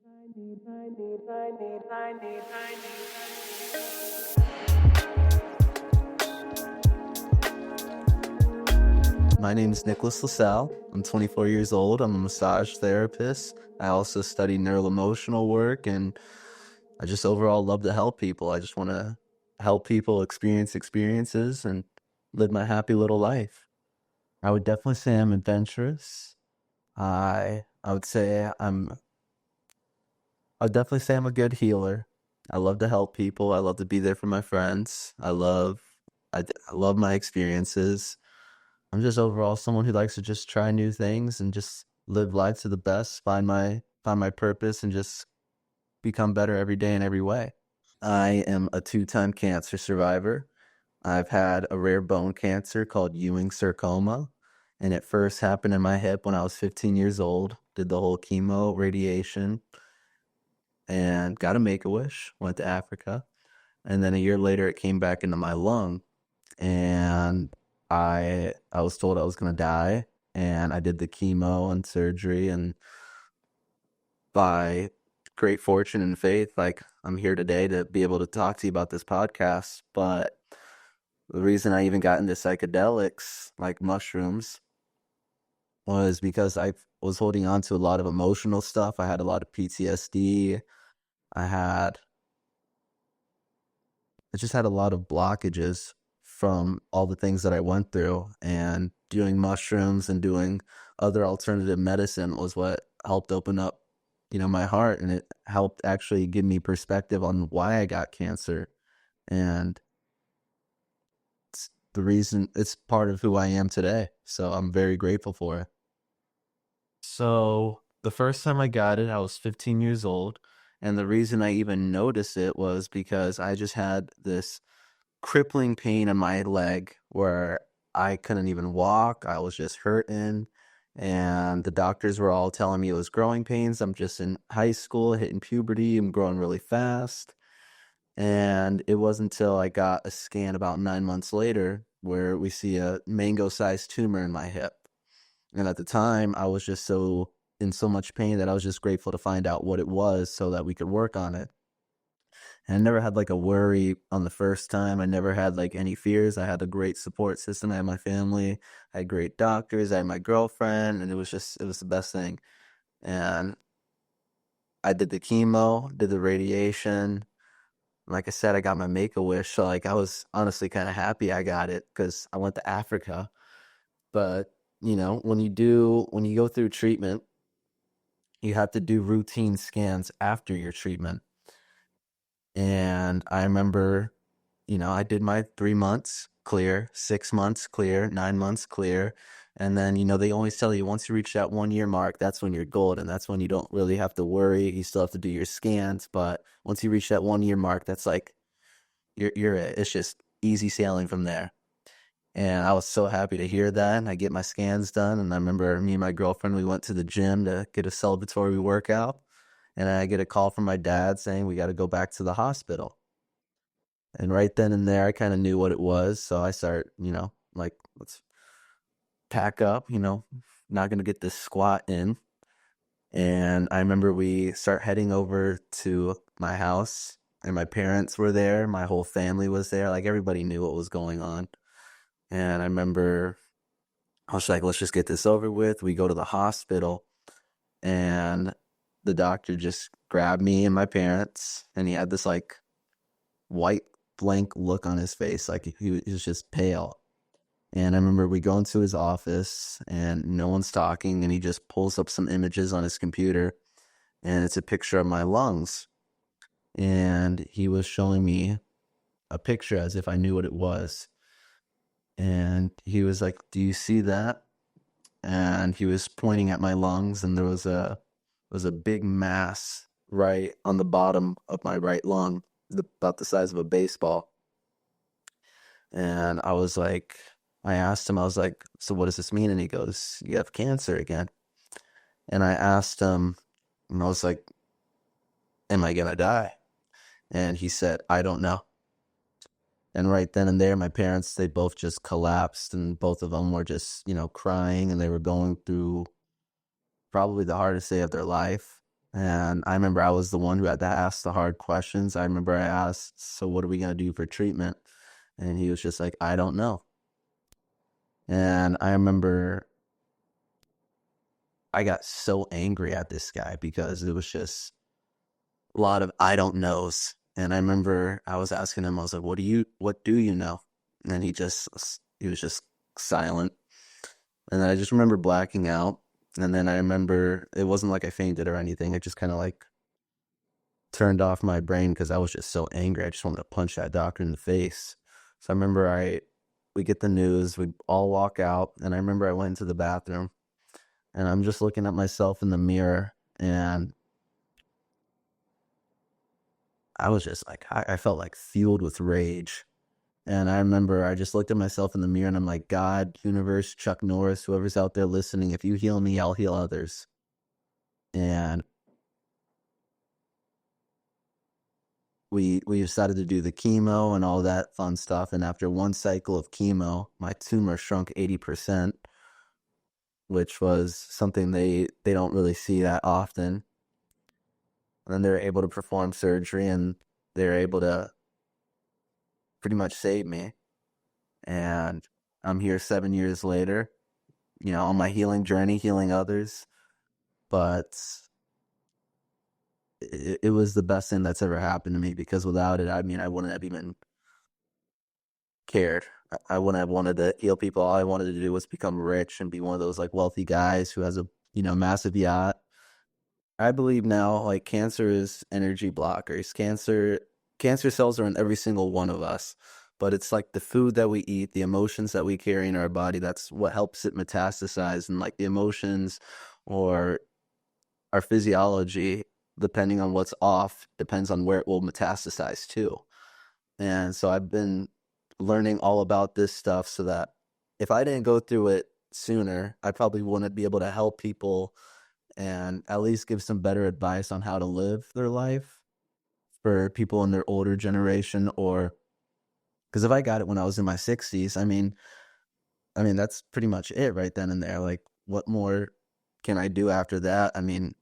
My name is Nicholas LaSalle. I'm 24 years old. I'm a massage therapist. I also study neuro-emotional work, and I just overall love to help people. I just want to help people experience experiences and live my happy little life. I would definitely say I'm adventurous. I would say I'd definitely say I'm a good healer. I love to help people. I love to be there for my friends. I love my experiences. I'm just overall someone who likes to just try new things and just live life to the best, find my purpose, and just become better every day in every way. I am a 2-time cancer survivor. I've had a rare bone cancer called Ewing sarcoma, and it first happened in my hip when I was 15 years old. Did the whole chemo, radiation, and got a Make-A-Wish, went to Africa. And then a year later, it came back into my lung, and I was told I was gonna die, and I did the chemo and surgery, and by great fortune and faith, like I'm here today to be able to talk to you about this podcast. But the reason I even got into psychedelics, like mushrooms, was because I was holding on to a lot of emotional stuff. I had a lot of PTSD. I had I just had a lot of blockages from all the things that I went through, and doing mushrooms and doing other alternative medicine was what helped open up, my heart, and it helped actually give me perspective on why I got cancer. And it's part of who I am today. So I'm very grateful for it. So the first time I got it, I was 15 years old. And the reason I even noticed it was because I just had this crippling pain in my leg where I couldn't even walk. I was just hurting. And the doctors were all telling me it was growing pains. I'm just in high school, hitting puberty. I'm growing really fast. And it wasn't until I got a scan about 9 months later where we see a mango-sized tumor in my hip. And at the time, I was just in so much pain that I was just grateful to find out what it was so that we could work on it. And I never had like a worry on the first time. I never had like any fears. I had a great support system. I had my family, I had great doctors, I had my girlfriend, and it was the best thing. And I did the chemo, did the radiation. Like I said, I got my Make-A-Wish. So like I was honestly kind of happy I got it because I went to Africa. But when you go through treatment, you have to do routine scans after your treatment. And I remember, I did my 3 months clear, 6 months clear, 9 months clear. And then, they always tell you once you reach that 1 year mark, that's when you're golden. That's when you don't really have to worry. You still have to do your scans. But once you reach that 1 year mark, that's like, it's just easy sailing from there. And I was so happy to hear that. And I get my scans done. And I remember me and my girlfriend, we went to the gym to get a celebratory workout. And I get a call from my dad saying we got to go back to the hospital. And right then and there, I kind of knew what it was. So I start, like, let's pack up, not going to get this squat in. And I remember we start heading over to my house, and my parents were there. My whole family was there. Like, everybody knew what was going on. And I remember I was like, let's just get this over with. We go to the hospital, and the doctor just grabbed me and my parents, and he had this like white blank look on his face, like he was just pale. And I remember we go into his office and no one's talking, and he just pulls up some images on his computer, and it's a picture of my lungs. And he was showing me a picture as if I knew what it was. And he was like, do you see that? And he was pointing at my lungs, and there was a big mass right on the bottom of my right lung, about the size of a baseball. And I asked him, I was like, so what does this mean? And he goes, you have cancer again. And I asked him, and I was like, am I gonna die? And he said, I don't know. And right then and there, my parents, they both just collapsed, and both of them were just, crying, and they were going through probably the hardest day of their life. And I remember I was the one who had to ask the hard questions. I remember I asked, "So what are we going to do for treatment?" And he was just like, "I don't know." And I remember I got so angry at this guy because it was just a lot of I don't knows. And I remember I was asking him, I was like, what do you know? And he was just silent. And then I just remember blacking out. And then I remember it wasn't like I fainted or anything. I just kind of like turned off my brain because I was just so angry. I just wanted to punch that doctor in the face. So I remember we get the news, we all walk out, and I remember I went into the bathroom and I'm just looking at myself in the mirror, and I was just like, I felt like fueled with rage. And I remember I just looked at myself in the mirror and I'm like, God, universe, Chuck Norris, whoever's out there listening, if you heal me, I'll heal others. And we decided to do the chemo and all that fun stuff. And after one cycle of chemo, my tumor shrunk 80%, which was something they don't really see that often. And then they were able to perform surgery and they were able to pretty much save me. And I'm here 7 years later, on my healing journey, healing others. But it was the best thing that's ever happened to me because without it, I mean, I wouldn't have even cared. I wouldn't have wanted to heal people. All I wanted to do was become rich and be one of those like wealthy guys who has a, massive yacht. I believe now like cancer is energy blockers. Cancer cells are in every single one of us. But it's like the food that we eat, the emotions that we carry in our body, that's what helps it metastasize. And like the emotions or our physiology, depending on what's off, depends on where it will metastasize to. And so I've been learning all about this stuff so that if I didn't go through it sooner, I probably wouldn't be able to help people and at least give some better advice on how to live their life for people in their older generation. Or because if I got it when I was in my 60s, I mean that's pretty much it right then and there. Like what more can I do after that? I mean,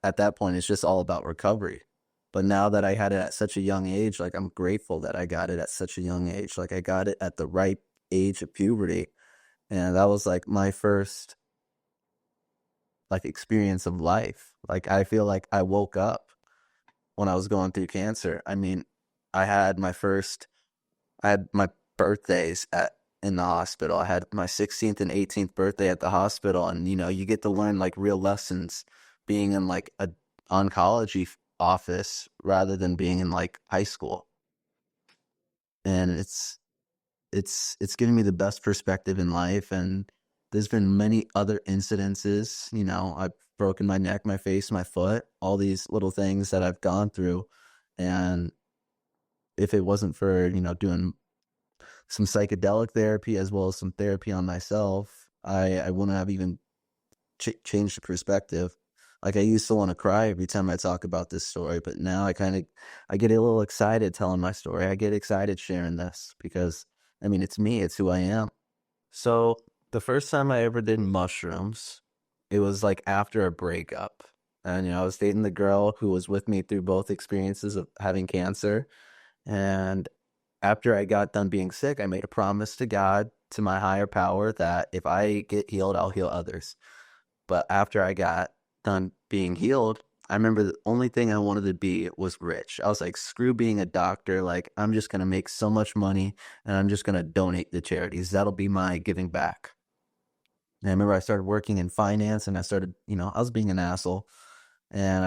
at that point it's just all about recovery. But now that I had it at such a young age, like I'm grateful that I got it at such a young age. Like I got it at the right age of puberty. And that was like my first like experience of life. Like I feel like I woke up when I was going through cancer. I mean, I had my first I had my birthdays at in the hospital. I had my 16th and 18th birthday at the hospital, and you get to learn like real lessons being in like a oncology office rather than being in like high school. And it's given me the best perspective in life. And there's been many other incidences. I've broken my neck, my face, my foot, all these little things that I've gone through. And if it wasn't for doing some psychedelic therapy as well as some therapy on myself, I wouldn't have even changed the perspective. Like I used to want to cry every time I talk about this story, but now I get a little excited telling my story. I get excited sharing this because I mean it's me, it's who I am. So the first time I ever did mushrooms, it was like after a breakup. And I was dating the girl who was with me through both experiences of having cancer. And after I got done being sick, I made a promise to God, to my higher power, that if I get healed, I'll heal others. But after I got done being healed, I remember the only thing I wanted to be was rich. I was like, screw being a doctor. Like, I'm just going to make so much money and I'm just going to donate to charities. That'll be my giving back. And I remember I started working in finance and I started, I was being an asshole. And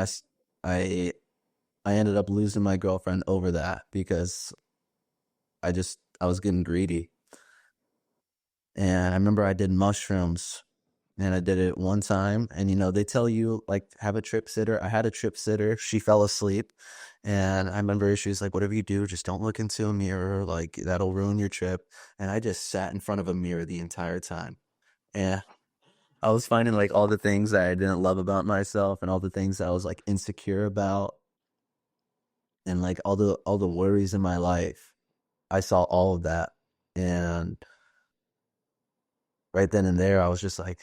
I, I ended up losing my girlfriend over that because I was getting greedy. And I remember I did mushrooms and I did it one time. And, they tell you like have a trip sitter. I had a trip sitter. She fell asleep. And I remember she was like, whatever you do, just don't look into a mirror. Like that'll ruin your trip. And I just sat in front of a mirror the entire time. And I was finding like all the things that I didn't love about myself and all the things that I was like insecure about and like all the worries in my life. I saw all of that. And right then and there, I was just like,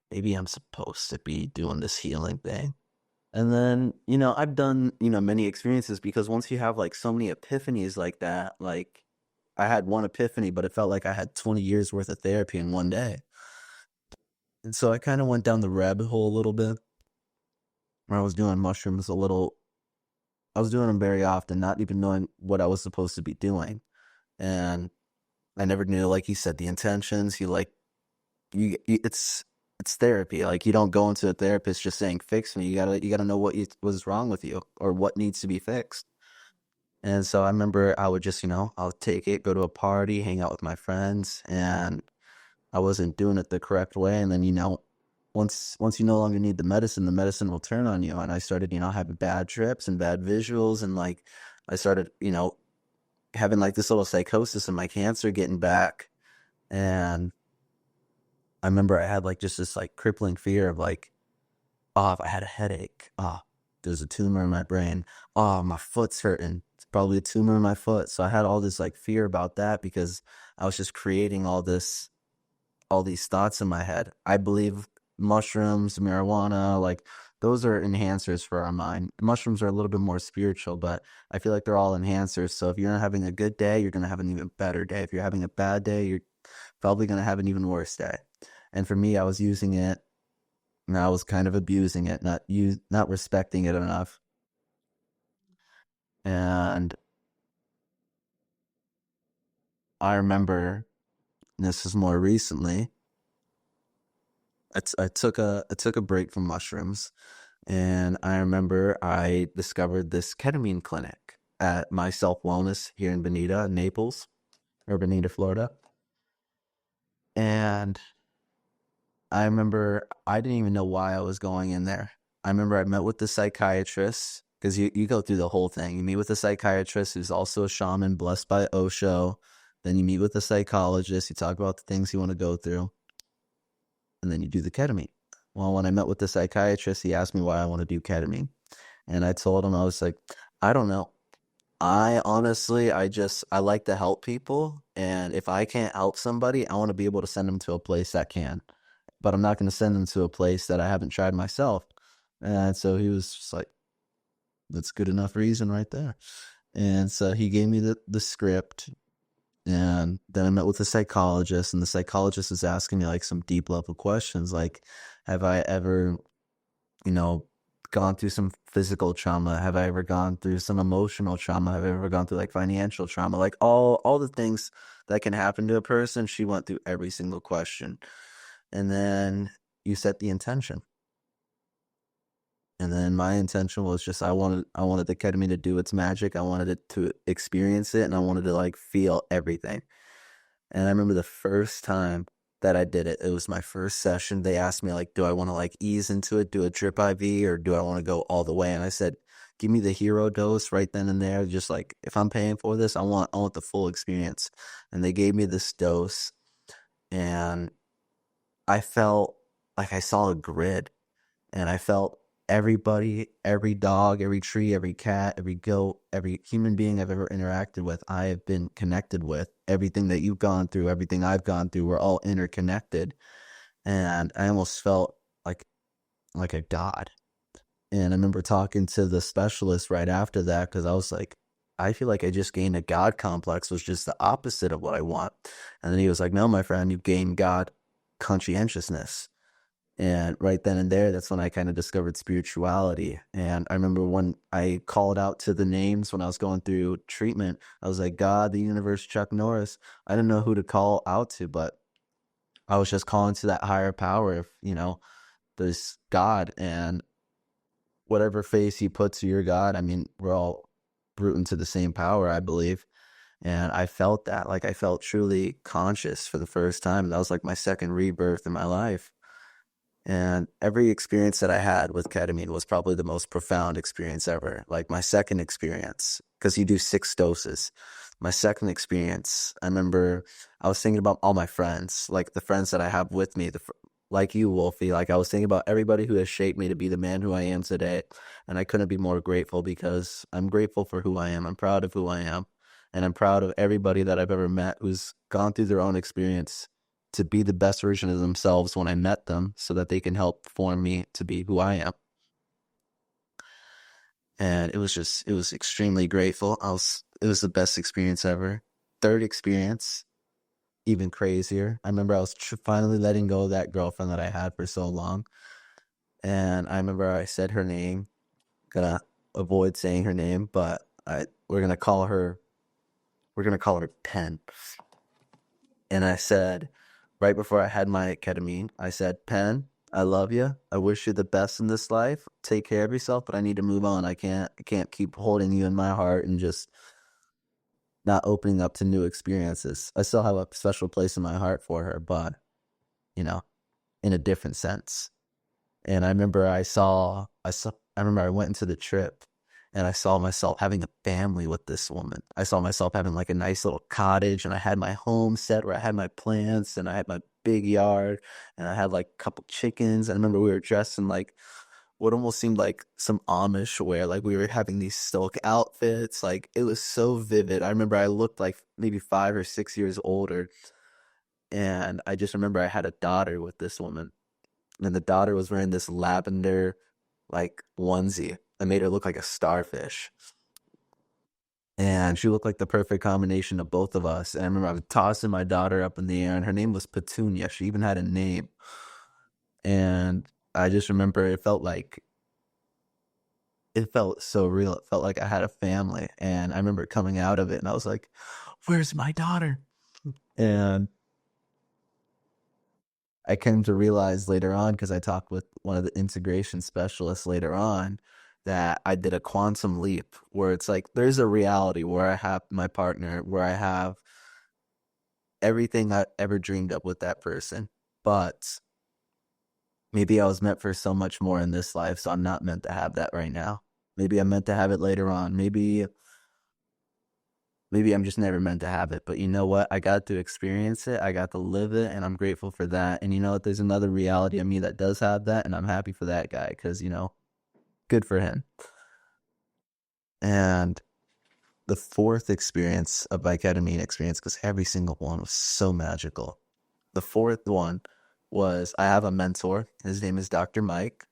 maybe I'm supposed to be doing this healing thing. And then, I've done, many experiences because once you have like so many epiphanies like that, like I had one epiphany, but it felt like I had 20 years worth of therapy in one day. And so I kind of went down the rabbit hole a little bit where I was doing mushrooms a little. I was doing them very often, not even knowing what I was supposed to be doing. And I never knew, like you said, the intentions. It's therapy. Like you don't go into a therapist just saying fix me. You gotta know what's wrong with you or what needs to be fixed. And so I remember I would just, I'll take it, go to a party, hang out with my friends, and I wasn't doing it the correct way. And then, once you no longer need the medicine will turn on you. And I started, having bad trips and bad visuals, and like I started, having like this little psychosis and my cancer getting back. And I remember I had like just this like crippling fear of like, oh, if I had a headache, oh, there's a tumor in my brain. Oh, my foot's hurting. It's probably a tumor in my foot. So I had all this like fear about that because I was just creating all these thoughts in my head. I believe mushrooms, marijuana, like those are enhancers for our mind. Mushrooms are a little bit more spiritual, but I feel like they're all enhancers. So if you're not having a good day, you're going to have an even better day. If you're having a bad day, you're probably going to have an even worse day. And for me, I was using it and I was kind of abusing it, not respecting it enough. And I remember this is more recently. I took a break from mushrooms, and I remember I discovered this ketamine clinic at My Self Wellness here in Bonita, Naples, or Bonita, Florida. And I remember I didn't even know why I was going in there. I remember I met with the psychiatrist because you go through the whole thing. You meet with a psychiatrist who's also a shaman blessed by Osho. Then you meet with a psychologist. You talk about the things you want to go through, and then you do the ketamine. Well, when I met with the psychiatrist, he asked me why I want to do ketamine. And I told him, I was like, I don't know. I honestly, I like to help people. And if I can't help somebody, I want to be able to send them to a place that can. But I'm not going to send them to a place that I haven't tried myself. And so he was just like, that's good enough reason right there. And so he gave me the script. And then I met with a psychologist, and the psychologist was asking me like some deep level questions like, have I ever, you know, gone through some physical trauma? Have I ever gone through some emotional trauma? Have I ever gone through like financial trauma? Like all the things that can happen to a person, she went through every single question. And then you set the intention. And then my intention was just I wanted the ketamine to do its magic. I wanted it to experience it and I wanted to like feel everything. And I remember the first time that I did it, it was my first session. They asked me like, do I want to like ease into it, do a drip IV, or do I want to go all the way? And I said, give me the hero dose right then and there. Just like if I'm paying for this, I want the full experience. And they gave me this dose and I felt like I saw a grid and I felt everybody, every dog, every tree, every cat, every goat, every human being I've ever interacted with, I have been connected with. Everything that you've gone through, everything I've gone through, we're all interconnected. And I almost felt like a god. And I remember talking to the specialist right after that because I was like, I feel like I just gained a god complex, was just the opposite of what I want. And then he was like, no, my friend, you gained god conscientiousness. And right then and there, that's when I kind of discovered spirituality. And I remember when I called out to the names when I was going through treatment, I was like, God, the universe, Chuck Norris. I didn't know who to call out to, but I was just calling to that higher power of, this God and whatever face you put to your God. I mean, we're all rooting to the same power, I believe. And I felt that, like I felt truly conscious for the first time. That was like my second rebirth in my life. And every experience that I had with ketamine was probably the most profound experience ever. Like my second experience, because you do 6 doses. My second experience, I remember I was thinking about all my friends, like the friends that I have with me, like you, Wolfie. Like I was thinking about everybody who has shaped me to be the man who I am today. And I couldn't be more grateful because I'm grateful for who I am. I'm proud of who I am. And I'm proud of everybody that I've ever met who's gone through their own experience to be the best version of themselves when I met them so that they can help form me to be who I am. And it was extremely grateful. It was the best experience ever. Third experience, even crazier. I remember I was finally letting go of that girlfriend that I had for so long. And I remember I said her name, gonna avoid saying her name, but we're gonna call her Pen. And I said, right before I had my ketamine, I said, Pen, I love you. I wish you the best in this life. Take care of yourself, but I need to move on. I can't keep holding you in my heart and just not opening up to new experiences. I still have a special place in my heart for her, but you know, in a different sense. And I remember I went into the trip and I saw myself having a family with this woman. I saw myself having like a nice little cottage, and I had my home set where I had my plants and I had my big yard and I had like a couple chickens. I remember we were dressed in like what almost seemed like some Amish wear. Like we were having these silk outfits. Like it was so vivid. I remember I looked like maybe 5 or 6 years older. And I just remember I had a daughter with this woman, and the daughter was wearing this lavender like onesie. I made her look like a starfish. And she looked like the perfect combination of both of us. And I remember I was tossing my daughter up in the air, and her name was Petunia. She even had a name. And I just remember it felt so real. It felt like I had a family. And I remember coming out of it and I was like, where's my daughter? And I came to realize later on, because I talked with one of the integration specialists later on, that I did a quantum leap where it's like there's a reality where I have my partner, where I have everything I ever dreamed of with that person. But maybe I was meant for so much more in this life, so I'm not meant to have that right now. Maybe I'm meant to have it later on. Maybe I'm just never meant to have it. But you know what? I got to experience it. I got to live it, and I'm grateful for that. And you know what? There's another reality of me that does have that, and I'm happy for that guy because, good for him. And the fourth experience of my ketamine experience, because every single one was so magical. The fourth one was I have a mentor. His name is Dr. Mike.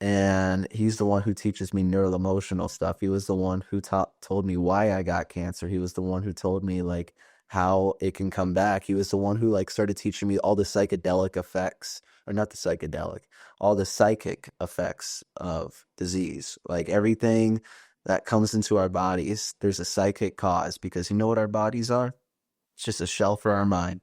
And he's the one who teaches me neuro-emotional stuff. He was the one who told me why I got cancer. He was the one who told me like how it can come back. He was the one who like started teaching me all the psychedelic effects, or not the psychedelic, all the psychic effects of disease. Like everything that comes into our bodies, there's a psychic cause, because you know what our bodies are? It's just a shell for our mind.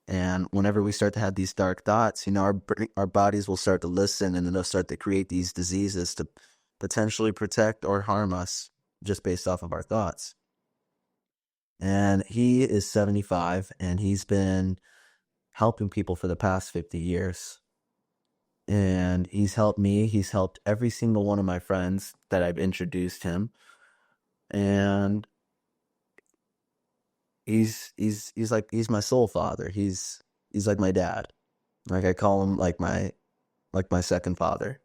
And whenever we start to have these dark thoughts, our bodies will start to listen, and then they'll start to create these diseases to potentially protect or harm us just based off of our thoughts. And he is 75, and he's been helping people for the past 50 years. And he's helped me. He's helped every single one of my friends that I've introduced him. And he's my soul father. He's like my dad. Like I call him like my second father.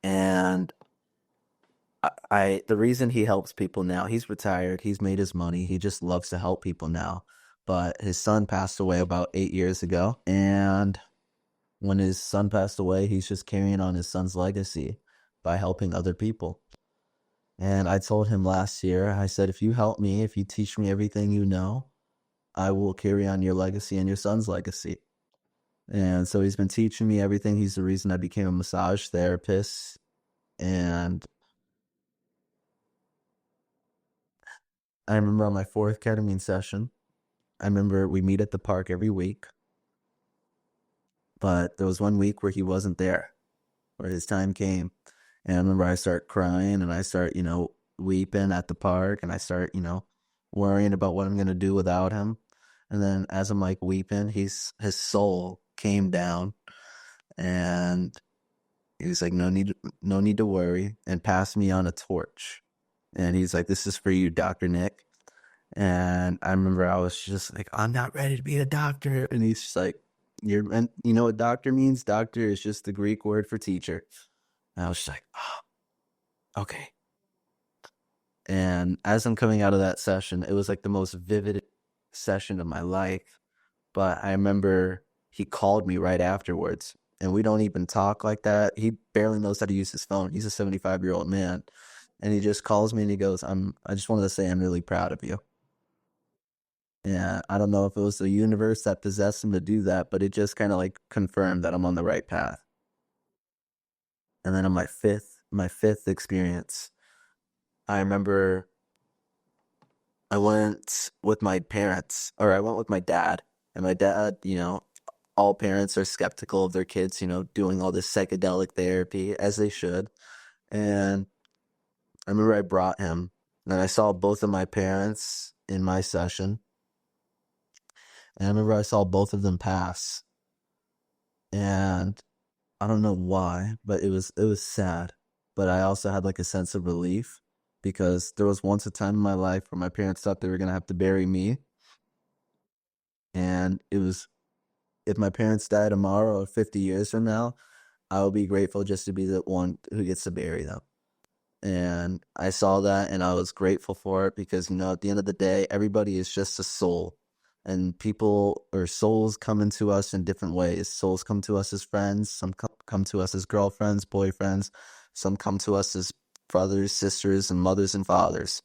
And the reason he helps people now, he's retired, he's made his money, he just loves to help people now. But his son passed away about 8 years ago. And when his son passed away, he's just carrying on his son's legacy by helping other people. And I told him last year, I said, if you help me, if you teach me everything you know, I will carry on your legacy and your son's legacy. And so he's been teaching me everything. He's the reason I became a massage therapist. And I remember on my fourth ketamine session, I remember we meet at the park every week. But there was one week where he wasn't there, where his time came. And I remember I start crying and I start, weeping at the park, and I start, worrying about what I'm going to do without him. And then as I'm like weeping, his soul came down, and he was like, no need to worry, and passed me on a torch. And he's like, this is for you, Dr. Nick. And I remember I was just like, I'm not ready to be a doctor. And he's just like, and you know what doctor means? Doctor is just the Greek word for teacher. And I was just like, oh, okay. And as I'm coming out of that session, it was like the most vivid session of my life. But I remember he called me right afterwards, and we don't even talk like that. He barely knows how to use his phone. He's a 75-year-old man, and he just calls me and he goes, I just wanted to say I'm really proud of you. Yeah, I don't know if it was the universe that possessed him to do that, but it just kind of like confirmed that I'm on the right path. And then on my fifth experience, I remember I went with my parents, or I went with my dad. And my dad, all parents are skeptical of their kids, doing all this psychedelic therapy as they should. And I remember I brought him, and I saw both of my parents in my session. And I remember I saw both of them pass. And I don't know why, but it was sad. But I also had like a sense of relief because there was once a time in my life where my parents thought they were gonna have to bury me. And it was, if my parents die tomorrow or 50 years from now, I will be grateful just to be the one who gets to bury them. And I saw that and I was grateful for it because, at the end of the day, everybody is just a soul. And people or souls come into us in different ways. Souls come to us as friends, some come to us as girlfriends, boyfriends, some come to us as brothers, sisters, and mothers and fathers.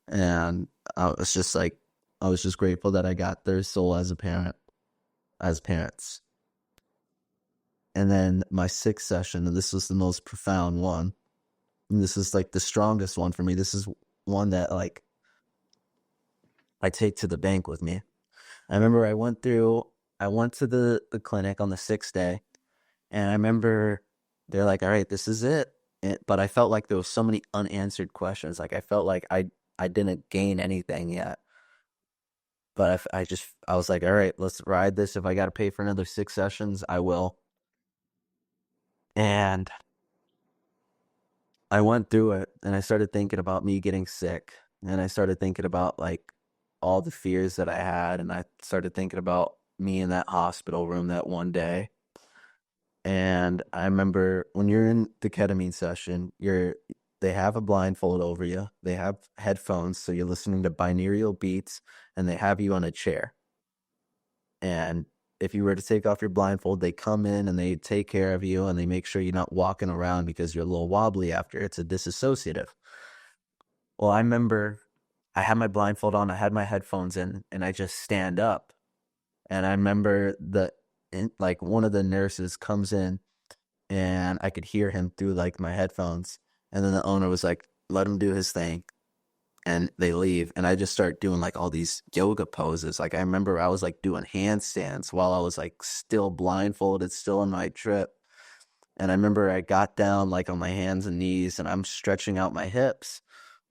And I was just grateful that I got their soul as a parent, as parents. And then my sixth session, and this was the most profound one. And this is like the strongest one for me. This is one that like I take to the bank with me. I remember I went to the clinic on the sixth day, and I remember they're like, all right, this is it. But I felt like there was so many unanswered questions. Like I felt like I didn't gain anything yet. But I was like, all right, let's ride this. If I got to pay for another 6 sessions, I will. And I went through it and I started thinking about me getting sick. And I started thinking about like all the fears that I had. And I started thinking about me in that hospital room that one day. And I remember when you're in the ketamine session, they have a blindfold over you. They have headphones, so you're listening to binaural beats, and they have you on a chair. And if you were to take off your blindfold, they come in and they take care of you and they make sure you're not walking around because you're a little wobbly after. It's a disassociative. Well, I remember I had my blindfold on, I had my headphones in, and I just stand up. And I remember like one of the nurses comes in and I could hear him through like my headphones. And then the owner was like, let him do his thing. And they leave. And I just start doing like all these yoga poses. Like I remember I was like doing handstands while I was like still blindfolded, still on my trip. And I remember I got down like on my hands and knees and I'm stretching out my hips.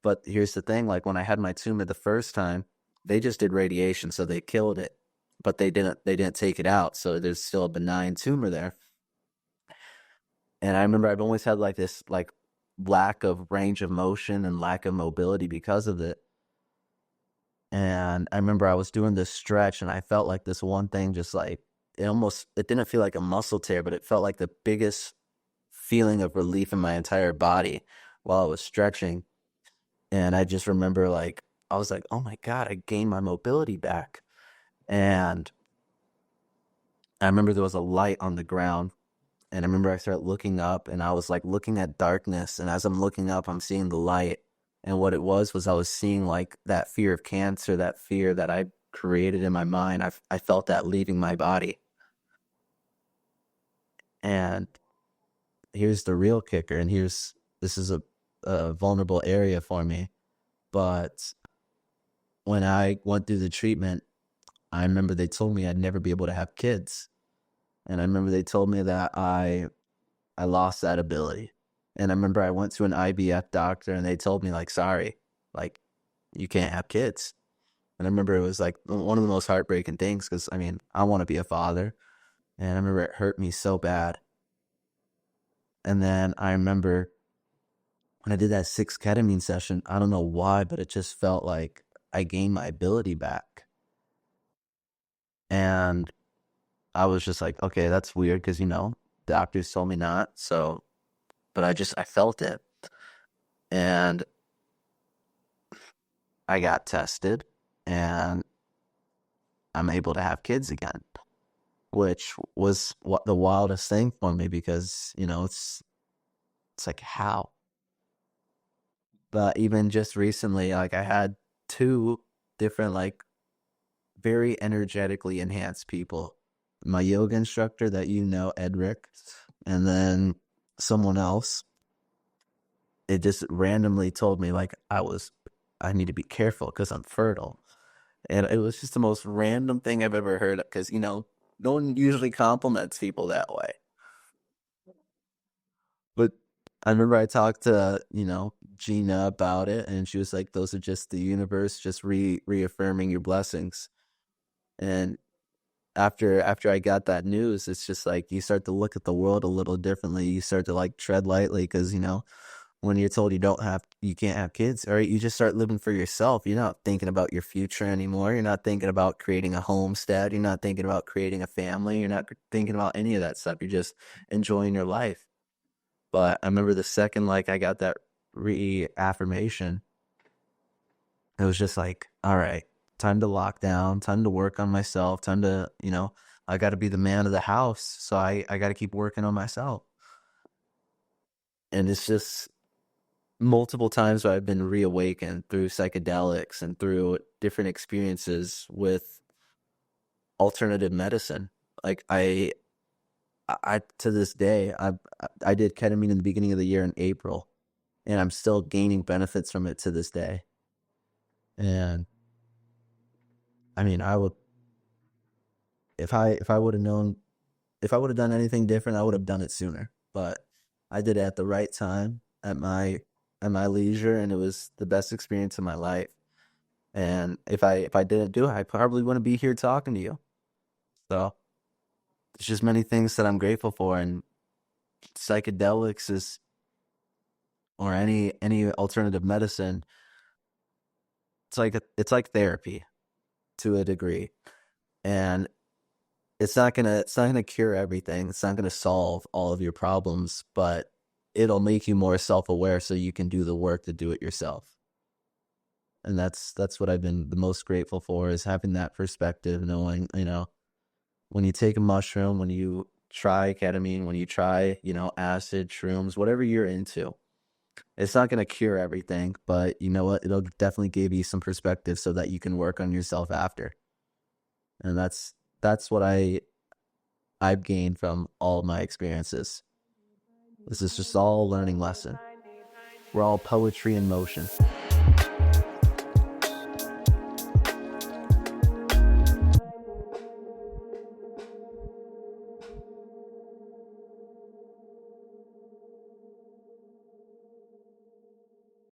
But here's the thing, like when I had my tumor the first time, they just did radiation, so they killed it. But they didn't take it out. So there's still a benign tumor there. And I remember I've always had like this like lack of range of motion and lack of mobility because of it. And I remember I was doing this stretch and I felt like this one thing just like it didn't feel like a muscle tear, but it felt like the biggest feeling of relief in my entire body while I was stretching. And I just remember like I was like, oh my God, I gained my mobility back. And I remember there was a light on the ground. And I remember I started looking up and I was like looking at darkness. And as I'm looking up, I'm seeing the light. And what it was I was seeing like that fear of cancer, that fear that I created in my mind. I felt that leaving my body. And here's the real kicker. And this is a vulnerable area for me. But when I went through the treatment, I remember they told me I'd never be able to have kids. And I remember they told me that I lost that ability. And I remember I went to an IVF doctor and they told me like, sorry, like you can't have kids. And I remember it was like one of the most heartbreaking things because I mean, I want to be a father. And I remember it hurt me so bad. And then I remember when I did that 6 ketamine session, I don't know why, but it just felt like I gained my ability back. And I was just like, okay, that's weird because, doctors told me not. So, but I felt it. And I got tested and I'm able to have kids again. which was what the wildest thing for me because, it's like how. But even just recently, like I had two different, like very energetically enhanced people. My yoga instructor that Edric, and then someone else. It just randomly told me like I need to be careful because I'm fertile. And it was just the most random thing I've ever heard because, no one usually compliments people that way. But I remember I talked to, Gina about it, and she was like, those are just the universe just reaffirming your blessings. And after I got that news, it's just like you start to look at the world a little differently. You start to like tread lightly because, when you're told you can't have kids, all right, you just start living for yourself. You're not thinking about your future anymore. You're not thinking about creating a homestead. You're not thinking about creating a family. You're not thinking about any of that stuff. You're just enjoying your life. But I remember the second like I got that reaffirmation, it was just like, all right, time to lock down, time to work on myself, time to, I got to be the man of the house. So I got to keep working on myself. And it's just multiple times where I've been reawakened through psychedelics and through different experiences with alternative medicine. Like I to this day, I did ketamine in the beginning of the year in April, and I'm still gaining benefits from it to this day. And I mean, I would if I would have known if I would have done anything different, I would have done it sooner. But I did it at the right time at my leisure, and it was the best experience of my life. And if I didn't do it, I probably wouldn't be here talking to you. So there's just many things that I'm grateful for, and psychedelics is or any alternative medicine. It's like therapy to a degree, and it's not gonna cure everything. It's not gonna solve all of your problems, but it'll make you more self-aware so you can do the work to do it yourself. And that's what I've been the most grateful for is having that perspective, knowing, when you take a mushroom, when you try ketamine, when you try, acid, shrooms, whatever you're into, it's not going to cure everything, but you know what? It'll definitely give you some perspective so that you can work on yourself after. And that's what I've gained from all of my experiences. This is just all a learning lesson. We're all poetry in motion.